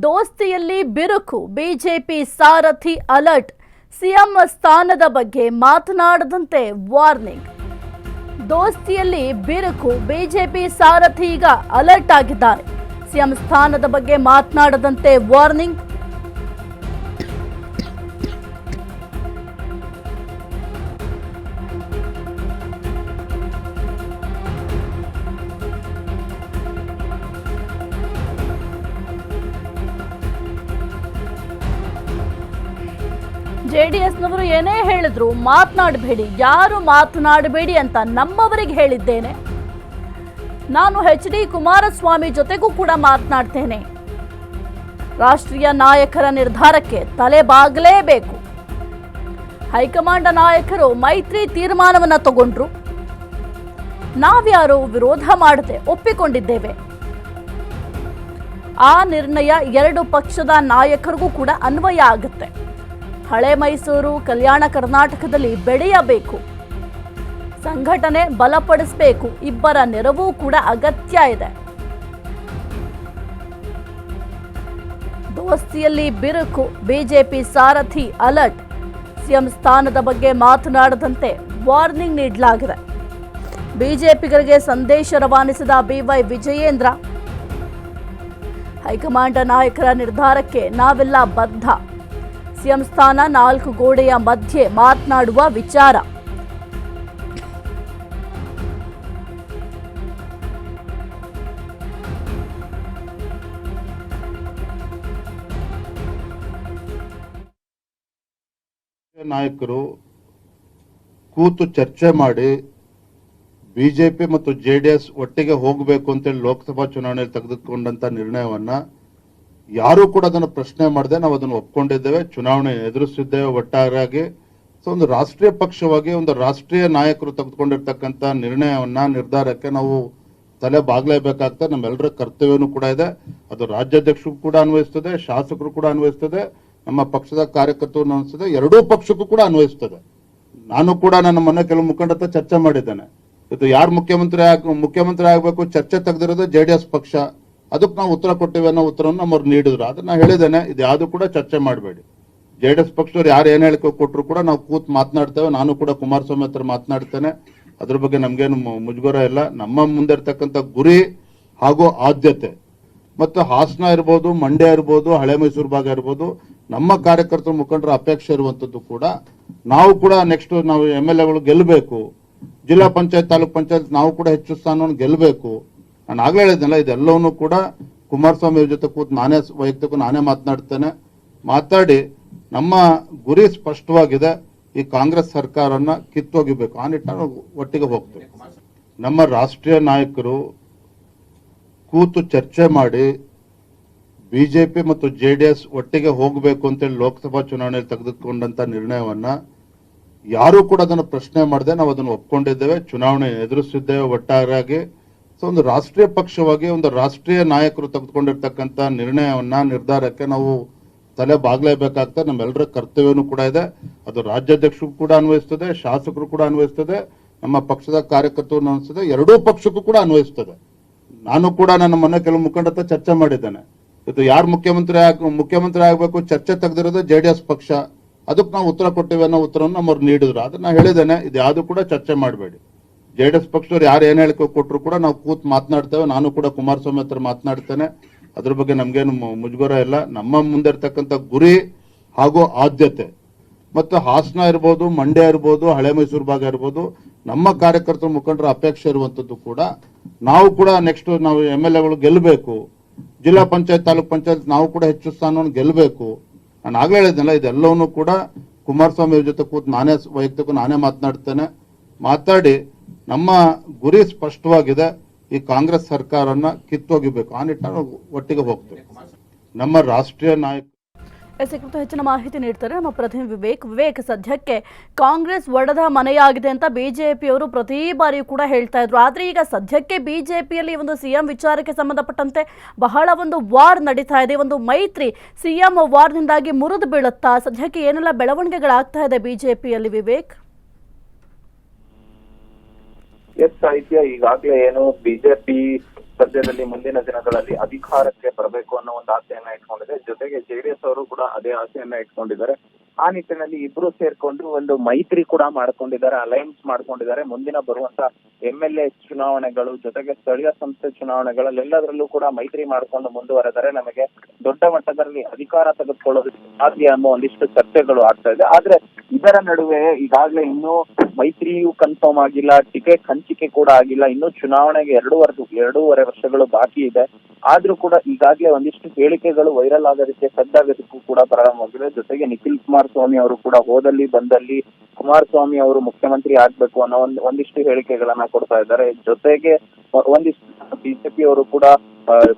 ದೋಸ್ತಿಯಲ್ಲಿ ಬಿರುಕು, ಬಿಜೆಪಿ ಸಾರಥಿ alert. CM ಸ್ಥಾನದ ಬಗ್ಗೆ ಮಾತನಾಡದಂತೆ ವಾರ್ನಿಂಗ್. ದೋಸ್ತಿಯಲ್ಲಿ ಬಿರುಕು, ಬಿಜೆಪಿ ಸಾರಥಿ ಈಗ ಅಲರ್ಟ್ ಆಗಿದ್ದಾರೆ. ಸಿಎಂ ಸ್ಥಾನದ ಬಗ್ಗೆ ಮಾತನಾಡದಂತೆ ವಾರ್ನಿಂಗ್. ಜೆಡಿಎಸ್ನವರು ಏನೇ ಹೇಳಿದ್ರು ಮಾತನಾಡಬೇಡಿ, ಯಾರು ಮಾತನಾಡಬೇಡಿ ಅಂತ ನಮ್ಮವರಿಗೆ ಹೇಳಿದ್ದೇನೆ. ನಾನು HD ಕುಮಾರಸ್ವಾಮಿ ಜೊತೆಗೂ ಕೂಡ ಮಾತನಾಡ್ತೇನೆ. ರಾಷ್ಟ್ರೀಯ ನಾಯಕರ ನಿರ್ಧಾರಕ್ಕೆ ತಲೆ ಬಾಗಲೇಬೇಕು. ಹೈಕಮಾಂಡ್ ನಾಯಕರು ಮೈತ್ರಿ ತೀರ್ಮಾನವನ್ನ ತಗೊಂಡ್ರು. ನಾವ್ಯಾರು ವಿರೋಧ ಮಾಡದೆ ಒಪ್ಪಿಕೊಂಡಿದ್ದೇವೆ. ಆ ನಿರ್ಣಯ ಎರಡು ಪಕ್ಷದ ನಾಯಕರಿಗೂ ಕೂಡ ಅನ್ವಯ ಆಗುತ್ತೆ. ಹಳೆ ಮೈಸೂರು, ಕಲ್ಯಾಣ ಕರ್ನಾಟಕದಲ್ಲಿ ಬೆಳೆಯಬೇಕು, ಸಂಘಟನೆ ಬಲಪಡಿಸಬೇಕು. ಇಬ್ಬರ ನೆರವು ಕೂಡ ಅಗತ್ಯ ಇದೆ. ದೋಸ್ತಿಯಲ್ಲಿ ಬಿರುಕು, ಬಿಜೆಪಿ ಸಾರಥಿ ಅಲರ್ಟ್. ಸಿಎಂ ಸ್ಥಾನದ ಬಗ್ಗೆ ಮಾತನಾಡದಂತೆ ವಾರ್ನಿಂಗ್ ನೀಡಲಾಗಿದೆ. ಬಿಜೆಪಿಗರಿಗೆ ಸಂದೇಶ ರವಾನಿಸಿದ BY ವಿಜಯೇಂದ್ರ. ಹೈಕಮಾಂಡ್ ನಾಯಕರ ನಿರ್ಧಾರಕ್ಕೆ ನಾವೆಲ್ಲ ಬದ್ಧ. ಸಿಎಂ ಸ್ಥಾನ ನಾಲ್ಕು ಗೋಡೆಯ ಮಧ್ಯೆ ಮಾತನಾಡುವ ವಿಚಾರ. ನಾಯಕರು ಕೂತು ಚರ್ಚೆ ಮಾಡಿ ಬಿಜೆಪಿ ಮತ್ತು JDS ಒಟ್ಟಿಗೆ ಹೋಗಬೇಕು ಅಂತೇಳಿ ಲೋಕಸಭಾ ಚುನಾವಣೆಯಲ್ಲಿ ತೆಗೆದುಕೊಂಡಂತ ನಿರ್ಣಯವನ್ನ ಯಾರು ಕೂಡ ಅದನ್ನು ಪ್ರಶ್ನೆ ಮಾಡದೆ ನಾವು ಅದನ್ನು ಒಪ್ಕೊಂಡಿದ್ದೇವೆ. ಚುನಾವಣೆ ಎದುರಿಸಿದ್ದೇವೆ ಒಟ್ಟಾರೆಯಾಗಿ. ಒಂದು ರಾಷ್ಟ್ರೀಯ ಪಕ್ಷವಾಗಿ ಒಂದು ರಾಷ್ಟ್ರೀಯ ನಾಯಕರು ತೆಗೆದುಕೊಂಡಿರ್ತಕ್ಕಂಥ ನಿರ್ಧಾರಕ್ಕೆ ನಾವು ತಲೆ ಬಾಗ್ಲೇಬೇಕಾಗ್ತದೆ. ನಮ್ಮೆಲ್ಲರ ಕರ್ತವ್ಯನೂ ಕೂಡ ಇದೆ. ಅದು ರಾಜ್ಯಾಧ್ಯಕ್ಷರು ಕೂಡ ಅನ್ವಯಿಸ್ತದೆ, ಶಾಸಕರು ಕೂಡ ಅನ್ವಯಿಸ್ತದೆ, ನಮ್ಮ ಪಕ್ಷದ ಕಾರ್ಯಕರ್ತರು ಅನ್ವಯಿಸ್ತದೆ, ಎರಡೂ ಪಕ್ಷಕ್ಕೂ ಕೂಡ ಅನ್ವಯಿಸ್ತದೆ. ನಾನು ಕೂಡ ನನ್ನ ಮೊನ್ನೆ ಕೆಲವು ಮುಖಂಡರ ಹತ್ರ ಚರ್ಚೆ ಮಾಡಿದ್ದೇನೆ. ಇದು ಯಾರು ಮುಖ್ಯಮಂತ್ರಿ ಆಗಬೇಕು ಚರ್ಚೆ ತೆಗೆದಿರೋದು JDS ಪಕ್ಷ. ಅದಕ್ಕೆ ನಾವು ಉತ್ತರ ಕೊಟ್ಟಿವಿ ಅನ್ನೋ ಉತ್ತರವನ್ನು ನಮ್ಮವ್ರು ನೀಡಿದ್ರು. ಅದನ್ನ ಹೇಳಿದ್ದೇನೆ, ಇದು ಯಾವುದು ಕೂಡ ಚರ್ಚೆ ಮಾಡಬೇಡಿ. JDS ಪಕ್ಷದವ್ರು ಯಾರು ಏನ್ ಹೇಳಿಕೆ ಕೊಟ್ಟರು ಕೂಡ ನಾವು ಕೂತ್ ಮಾತನಾಡ್ತೇವೆ. ನಾನು ಕೂಡ ಕುಮಾರಸ್ವಾಮಿ ಹತ್ರ ಮಾತನಾಡ್ತೇನೆ. ಅದ್ರ ಬಗ್ಗೆ ನಮ್ಗೇನು ಮುಜುಗರ ಇಲ್ಲ. ನಮ್ಮ ಮುಂದೆ ಇರ್ತಕ್ಕಂಥ ಗುರಿ ಹಾಗೂ ಆದ್ಯತೆ ಮತ್ತು ಹಾಸನ ಇರ್ಬೋದು, ಮಂಡ್ಯ ಇರ್ಬೋದು, ಹಳೆ ಮೈಸೂರು ಭಾಗ ಇರ್ಬೋದು, ನಮ್ಮ ಕಾರ್ಯಕರ್ತರ ಮುಖಂಡರ ಅಪೇಕ್ಷೆ ಇರುವಂತದ್ದು ಕೂಡ ನಾವು ಕೂಡ ನೆಕ್ಸ್ಟ್ ನಾವು MLAಗಳು ಗೆಲ್ಲಬೇಕು. ಜಿಲ್ಲಾ ಪಂಚಾಯತ್, ತಾಲೂಕ್ ಪಂಚಾಯತ್ ನಾವು ಕೂಡ ಹೆಚ್ಚು ಸ್ಥಾನವನ್ನು ಗೆಲ್ಲಬೇಕು. ನಾನು ಆಗ್ಲೇ ಹೇಳಿದ್ನಲ್ಲ, ಇದೆಲ್ಲವನ್ನೂ ಕೂಡ ಕುಮಾರಸ್ವಾಮಿ ಅವ್ರ ಜೊತೆ ಕೂತ್ ನಾನೇ ಮಾತನಾಡ್ತೇನೆ. ಮಾತಾಡಿ ನಮ್ಮ ಗುರಿ ಸ್ಪಷ್ಟವಾಗಿದೆ. ಈ ಕಾಂಗ್ರೆಸ್ ಸರ್ಕಾರನ ಕಿತ್ತೊಗಿಬೇಕು. ಆ ನಿಟ್ಟಿನಲ್ಲಿ ಒಟ್ಟಿಗೆ ಹೋಗ್ತೇವೆ. ನಮ್ಮ ರಾಷ್ಟ್ರೀಯ ನಾಯಕರು ಕೂತು ಚರ್ಚೆ ಮಾಡಿ ಬಿಜೆಪಿ ಮತ್ತು JDS ಒಟ್ಟಿಗೆ ಹೋಗಬೇಕು ಅಂತೇಳಿ ಲೋಕಸಭಾ ಚುನಾವಣೆಯಲ್ಲಿ ತೆಗೆದುಕೊಂಡಂತ ನಿರ್ಣಯವನ್ನ ಯಾರು ಕೂಡ ಅದನ್ನು ಪ್ರಶ್ನೆ ಮಾಡದೆ ನಾವು ಅದನ್ನು ಒಪ್ಕೊಂಡಿದ್ದೇವೆ. ಚುನಾವಣೆ ಎದುರಿಸಿದ್ದೇವೆ ಒಟ್ಟಾರೆಯಾಗಿ. ಒಂದು ರಾಷ್ಟ್ರೀಯ ಪಕ್ಷವಾಗಿ ಒಂದು ರಾಷ್ಟ್ರೀಯ ನಾಯಕರು ತೆಗೆದುಕೊಂಡಿರ್ತಕ್ಕಂಥ ನಿರ್ಧಾರಕ್ಕೆ ನಾವು ತಲೆ ಬಾಗ್ಲೇಬೇಕಾಗ್ತದೆ. ನಮ್ಮೆಲ್ಲರ ಕರ್ತವ್ಯನೂ ಕೂಡ ಇದೆ. ಅದು ರಾಜ್ಯಾಧ್ಯಕ್ಷರು ಕೂಡ ಅನ್ವಯಿಸ್ತದೆ, ಶಾಸಕರು ಕೂಡ ಅನ್ವಯಿಸ್ತದೆ, ನಮ್ಮ ಪಕ್ಷದ ಕಾರ್ಯಕರ್ತರು ಅನ್ವಯಿಸ್ತದೆ, ಎರಡೂ ಪಕ್ಷಕ್ಕೂ ಕೂಡ ಅನ್ವಯಿಸ್ತದೆ. ನಾನು ಕೂಡ ನನ್ನ ಮೊನ್ನೆ ಕೆಲವು ಮುಖಂಡರ ಹತ್ರ ಚರ್ಚೆ ಮಾಡಿದ್ದೇನೆ. ಇದು ಯಾರು ಮುಖ್ಯಮಂತ್ರಿ ಆಗಬೇಕು ಚರ್ಚೆ ತೆಗೆದಿರೋದು JDS ಪಕ್ಷ. ಅದಕ್ಕೆ ನಾವು ಉತ್ತರ ಕೊಟ್ಟಿವಿ ಅನ್ನೋ ಉತ್ತರವನ್ನು ನಮ್ಮವ್ರು ನೀಡಿದ್ರು. ಅದನ್ನ ಹೇಳಿದ್ದೇನೆ, ಇದು ಯಾವುದು ಕೂಡ ಚರ್ಚೆ ಮಾಡಬೇಡಿ. JDS ಪಕ್ಷದವ್ರು ಯಾರು ಏನ್ ಹೇಳಿಕೆ ಕೊಟ್ಟರು ಕೂಡ ನಾವು ಕೂತ್ ಮಾತನಾಡ್ತೇವೆ. ನಾನು ಕೂಡ ಕುಮಾರಸ್ವಾಮಿ ಹತ್ರ ಮಾತನಾಡ್ತೇನೆ. ಅದ್ರ ಬಗ್ಗೆ ನಮ್ಗೇನು ಮುಜುಗರ ಇಲ್ಲ. ನಮ್ಮ ಮುಂದೆ ಇರ್ತಕ್ಕಂಥ ಗುರಿ ಹಾಗೂ ಆದ್ಯತೆ ಮತ್ತು ಹಾಸನ ಇರ್ಬೋದು, ಮಂಡ್ಯ ಇರ್ಬೋದು, ಹಳೆ ಮೈಸೂರು ಭಾಗ ಇರ್ಬೋದು, ನಮ್ಮ ಕಾರ್ಯಕರ್ತರ ಮುಖಂಡರ ಅಪೇಕ್ಷೆ ಇರುವಂತದ್ದು ಕೂಡ ನಾವು ಕೂಡ ನೆಕ್ಸ್ಟ್ ನಾವು MLAಗಳು ಗೆಲ್ಲಬೇಕು. ಜಿಲ್ಲಾ ಪಂಚಾಯತ್, ತಾಲೂಕ್ ಪಂಚಾಯತ್ ನಾವು ಕೂಡ ಹೆಚ್ಚು ಸ್ಥಾನವನ್ನು ಗೆಲ್ಲಬೇಕು. ನಾನು ಆಗ್ಲೇ ಹೇಳಿದ್ನಲ್ಲ, ಇದೆಲ್ಲವನ್ನೂ ಕೂಡ ಕುಮಾರಸ್ವಾಮಿ ಅವ್ರ ಜೊತೆ ಕೂತ್ ನಾನೇ ಮಾತನಾಡ್ತೇನೆ. ಮಾತಾಡಿ ನಮ್ಮ ಗುರಿ ಸ್ಪಷ್ಟವಾಗಿದೆ. ಈ ಕಾಂಗ್ರೆಸ್ ಸರ್ಕಾರನ ಕಿತ್ತೊಗಿಬೇಕು. ಆ ನಿಟ್ಟಿನಲ್ಲಿ ಒಟ್ಟಿಗೆ ಹೋಗ್ತೇವೆ. ನಮ್ಮ ರಾಷ್ಟ್ರೀಯ ನಾಯಕ ಹೆಚ್ಚಿನ ಮಾಹಿತಿ ನೀಡ್ತಾರೆ ನಮ್ಮ ಪ್ರತಿನಿಧಿ ವಿವೇಕ್. ಸದ್ಯಕ್ಕೆ ಕಾಂಗ್ರೆಸ್ ಒಡೆದ ಮನೆಯಾಗಿದೆ ಅಂತ ಬಿಜೆಪಿಯವರು ಪ್ರತಿ ಬಾರಿಯೂ ಕೂಡ ಹೇಳ್ತಾ ಇದ್ರು. ಆದ್ರೆ ಈಗ ಸದ್ಯಕ್ಕೆ ಬಿಜೆಪಿಯಲ್ಲಿ ಒಂದು ಸಿಎಂ ವಿಚಾರಕ್ಕೆ ಸಂಬಂಧಪಟ್ಟಂತೆ ಬಹಳ ಒಂದು ವಾರ್ ನಡೀತಾ ಇದೆ. ಒಂದು ಮೈತ್ರಿ ಸಿಎಂ ವಾರ್ನಿಂದಾಗಿ ಮುರಿದು ಬೀಳುತ್ತಾ? ಸದ್ಯಕ್ಕೆ ಏನೆಲ್ಲ ಬೆಳವಣಿಗೆಗಳಾಗ್ತಾ ಇದೆ ಬಿಜೆಪಿಯಲ್ಲಿ ವಿವೇಕ್? ಸಾಹಿತ್ಯ ಈಗಾಗಲೇ ಏನು ಬಿಜೆಪಿ ಸದ್ಯದಲ್ಲಿ ಮುಂದಿನ ದಿನಗಳಲ್ಲಿ ಅಧಿಕಾರಕ್ಕೆ ಬರಬೇಕು ಅನ್ನೋ ಒಂದು ಆಸೆಯನ್ನ ಇಟ್ಕೊಂಡಿದೆ. ಜೊತೆಗೆ ಜೆಡಿಎಸ್ ಅವರು ಕೂಡ ಅದೇ ಆಸೆಯನ್ನ ಇಟ್ಕೊಂಡಿದ್ದಾರೆ. ಆ ನಿಟ್ಟಿನಲ್ಲಿ ಇಬ್ರು ಸೇರ್ಕೊಂಡು ಒಂದು ಮೈತ್ರಿ ಕೂಡ ಮಾಡ್ಕೊಂಡಿದ್ದಾರೆ, ಅಲೈನ್ಸ್ ಮಾಡ್ಕೊಂಡಿದ್ದಾರೆ. ಮುಂದಿನ ಬರುವಂತ MLA ಚುನಾವಣೆಗಳು ಜೊತೆಗೆ ಸ್ಥಳೀಯ ಸಂಸ್ಥೆ ಚುನಾವಣೆಗಳಲ್ಲೆಲ್ಲದರಲ್ಲೂ ಕೂಡ ಮೈತ್ರಿ ಮಾಡ್ಕೊಂಡು ಮುಂದುವರೆದರೆ ನಮಗೆ ದೊಡ್ಡ ಮಟ್ಟದಲ್ಲಿ ಅಧಿಕಾರ ತೆಗೆದುಕೊಳ್ಳೋದಕ್ಕೆ ಸಾಧ್ಯ ಅನ್ನೋ ಒಂದಿಷ್ಟು ಚರ್ಚೆಗಳು ಆಗ್ತಾ ಇದೆ. ಆದ್ರೆ ಇದರ ನಡುವೆ ಈಗಾಗಲೇ ಇನ್ನೂ ಮೈತ್ರಿಯೂ ಕನ್ಫರ್ಮ್ ಆಗಿಲ್ಲ, ಟಿಕೆಟ್ ಹಂಚಿಕೆ ಕೂಡ ಆಗಿಲ್ಲ, ಇನ್ನೂ ಚುನಾವಣೆಗೆ 2.5 ವರ್ಷಗಳು ಬಾಕಿ ಇದೆ. ಆದ್ರೂ ಕೂಡ ಈಗಾಗಲೇ ಒಂದಿಷ್ಟು ಹೇಳಿಕೆಗಳು ವೈರಲ್ ಆಗೋದಕ್ಕೆ ಸದ್ದಾಗೋದಕ್ಕೂ ಕೂಡ ಪ್ರಾರಂಭವಾಗಿದೆ. ಜೊತೆಗೆ ನಿಖಿಲ್ ಕುಮಾರಸ್ವಾಮಿ ಅವರು ಕೂಡ ಹೋದಲ್ಲಿ ಬಂದಲ್ಲಿ ಕುಮಾರಸ್ವಾಮಿ ಅವರು ಮುಖ್ಯಮಂತ್ರಿ ಆಗ್ಬೇಕು ಅನ್ನೋ ಒಂದಿಷ್ಟು ಹೇಳಿಕೆಗಳನ್ನ ಕೊಡ್ತಾ ಇದ್ದಾರೆ. ಜೊತೆಗೆ ಒಂದಿಷ್ಟು ಬಿಜೆಪಿ ಅವರು ಕೂಡ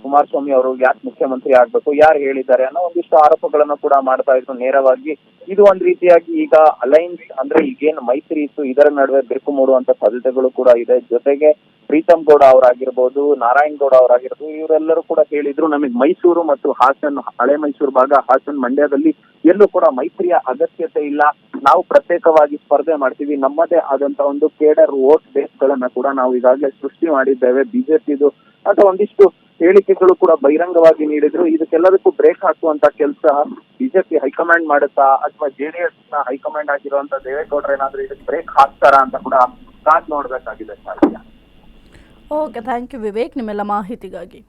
ಕುಮಾರಸ್ವಾಮಿ ಅವರು ಯಾಕೆ ಮುಖ್ಯಮಂತ್ರಿ ಆಗ್ಬೇಕು, ಯಾರು ಹೇಳಿದ್ದಾರೆ ಅನ್ನೋ ಒಂದಿಷ್ಟು ಆರೋಪಗಳನ್ನ ಕೂಡ ಮಾಡ್ತಾ ಇದ್ರು ನೇರವಾಗಿ. ಇದು ಒಂದ್ ರೀತಿಯಾಗಿ ಈಗ ಅಲೈನ್ಸ್ ಅಂದ್ರೆ ಈಗೇನು ಮೈತ್ರಿ ಇತ್ತು ಇದರ ನಡುವೆ ಬಿರುಕು ಮೂಡುವಂತ ಸಾಧ್ಯತೆಗಳು ಕೂಡ ಇದೆ. ಜೊತೆಗೆ ಪ್ರೀತಮ್ ಗೌಡ ಅವರಾಗಿರ್ಬೋದು, ನಾರಾಯಣ್ ಗೌಡ ಅವರಾಗಿರ್ಬೋದು, ಇವರೆಲ್ಲರೂ ಕೂಡ ಹೇಳಿದ್ರು ನಮಗೆ ಮೈಸೂರು ಮತ್ತು ಹಾಸನ್, ಹಳೆ ಮೈಸೂರು ಭಾಗ, ಹಾಸನ್, ಮಂಡ್ಯದಲ್ಲಿ ಎಲ್ಲೂ ಕೂಡ ಮೈತ್ರಿಯ ಅಗತ್ಯತೆ ಇಲ್ಲ, ನಾವು ಪ್ರತ್ಯೇಕವಾಗಿ ಸ್ಪರ್ಧೆ ಮಾಡ್ತೀವಿ, ನಮ್ಮದೇ ಆದಂತ ಒಂದು ಕೇಡರ್ ವೋಟ್ ಬೇಸ್ ಗಳನ್ನ ಕೂಡ ನಾವು ಈಗಾಗಲೇ ಸೃಷ್ಟಿ ಮಾಡಿದ್ದೇವೆ. ಬಿಜೆಪಿದು ಅಂತ ಒಂದಿಷ್ಟು ಹೇಳಿಕೆಗಳು ಕೂಡ ಬಹಿರಂಗವಾಗಿ ನೀಡಿದ್ರು. ಇದಕ್ಕೆಲ್ಲದಕ್ಕೂ ಬ್ರೇಕ್ ಹಾಕುವಂತ ಕೆಲಸ ಬಿಜೆಪಿ ಹೈಕಮಾಂಡ್ ಮಾಡುತ್ತಾ ಅಥವಾ ಜೆಡಿಎಸ್ ನ ಹೈಕಮಾಂಡ್ ಆಗಿರುವಂತ ದೇವೇಗೌಡರು ಏನಾದ್ರೂ ಇದಕ್ಕೆ ಬ್ರೇಕ್ ಹಾಕ್ತಾರಾ ಅಂತ ಕೂಡ ಕಾದ್ ನೋಡ್ಬೇಕಾಗಿದೆ. ಓಕೆ, ಥ್ಯಾಂಕ್ ಯು ವಿವೇಕ್ ನಿಮ್ಮೆಲ್ಲ ಮಾಹಿತಿಗಾಗಿ.